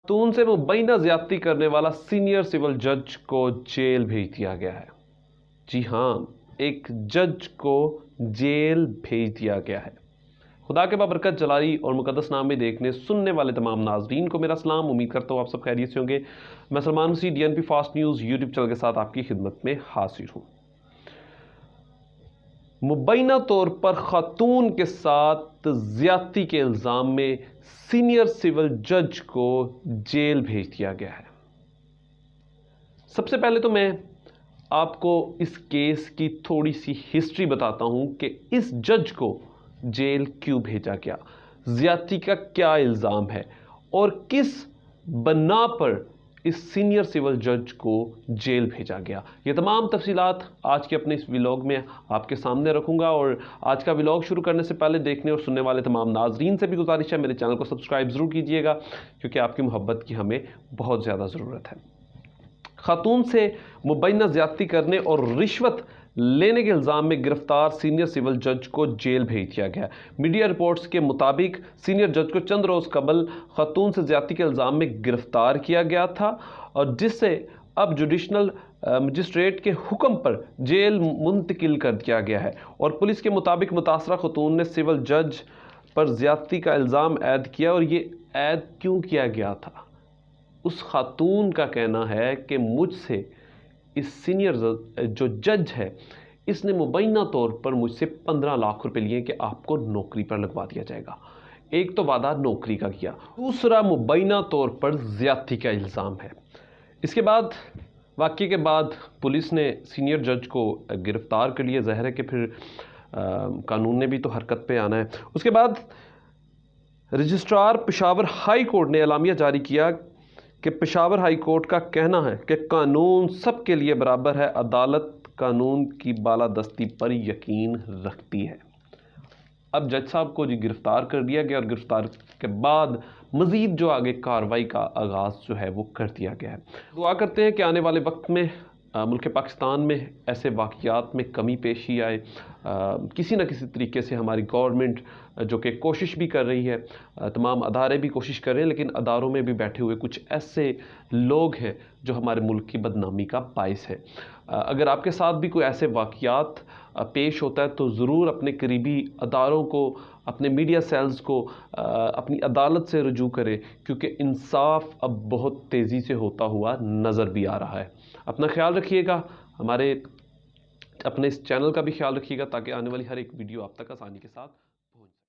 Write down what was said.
खातून से मुबैना ज्यादती करने वाला सीनियर सिविल जज को जेल भेज दिया गया है। जी हाँ, एक जज को जेल भेज दिया गया है। खुदा के बाबरकत जलाली और मुकद्दस नामे देखने सुनने वाले तमाम नाजरीन को मेरा सलाम। उम्मीद करता हूँ आप सब खैरियत से होंगे। मैं Salman Hussain DNP fast news YouTube channel के साथ आपकी खिदमत में हाजिर हूँ। मुबैना तौर पर खातून के साथ ज्यादती के इल्ज़ाम में सीनियर सिविल जज को जेल भेज दिया गया है। सबसे पहले तो मैं आपको इस केस की थोड़ी सी हिस्ट्री बताता हूं कि इस जज को जेल क्यों भेजा गया, ज्यादती का क्या इल्ज़ाम है और किस बना पर इस सीनियर सिविल जज को जेल भेजा गया। ये तमाम तफसीलात आज के अपने इस व्लॉग में आपके सामने रखूंगा। और आज का व्लॉग शुरू करने से पहले देखने और सुनने वाले तमाम नाजरीन से भी गुजारिश है, मेरे चैनल को सब्सक्राइब ज़रूर कीजिएगा, क्योंकि आपकी मोहब्बत की हमें बहुत ज़्यादा ज़रूरत है। खातून से मुबैना ज्यादती करने और रिश्वत लेने के इल्ज़ाम में गिरफ्तार सीनियर सिविल जज को जेल भेज दिया गया। मीडिया रिपोर्ट्स के मुताबिक सीनियर जज को चंद रोज़ कबल खातून से ज्यादती के इल्ज़ाम में गिरफ्तार किया गया था, और जिससे अब जुडिशनल मजिस्ट्रेट के हुक्म पर जेल मुंतकिल कर दिया गया है। और पुलिस के मुताबिक मुतासरा खातून ने सिविल जज पर ज्यादती का इल्ज़ाम ऐद किया। और ये ऐद क्यों किया गया था? उस खातून का कहना है कि मुझसे इस सीनियर जो जज है, इसने मुबैना तौर पर मुझसे 15 लाख रुपए लिए कि आपको नौकरी पर लगवा दिया जाएगा। एक तो वादा नौकरी का किया, दूसरा मुबैना तौर पर ज्यादती का इल्ज़ाम है। इसके बाद वाक़ये के बाद पुलिस ने सीनियर जज को गिरफ्तार कर लिया। ज़ाहिर है कि फिर कानून ने भी तो हरकत पे आना है। उसके बाद रजिस्ट्रार पेशावर हाई कोर्ट ने एलामिया जारी किया कि पेशावर हाई कोर्ट का कहना है कि कानून सबके लिए बराबर है, अदालत कानून की बालादस्ती पर यकीन रखती है। अब जज साहब को जी गिरफ्तार कर दिया गया और गिरफ्तार के बाद मज़ीद जो आगे कार्रवाई का आगाज़ जो है वो कर दिया गया है। दुआ करते हैं कि आने वाले वक्त में मुल्क पाकिस्तान में ऐसे वाक़यात में कमी पेशी आए। किसी न किसी तरीके से हमारी गवर्नमेंट जो कि कोशिश भी कर रही है, तमाम अदारे भी कोशिश कर रहे हैं, लेकिन अदारों में भी बैठे हुए कुछ ऐसे लोग हैं जो हमारे मुल्क की बदनामी का बायस है। अगर आपके साथ भी कोई ऐसे वाक़यात पेश होता है तो ज़रूर अपने करीबी अदारों को, अपने मीडिया सेल्स को अपनी अदालत से रुजू करें, क्योंकि इंसाफ अब बहुत तेज़ी से होता हुआ नज़र भी आ रहा है। अपना ख्याल रखिएगा, हमारे अपने इस चैनल का भी ख्याल रखिएगा, ताकि आने वाली हर एक वीडियो आप तक आसानी के साथ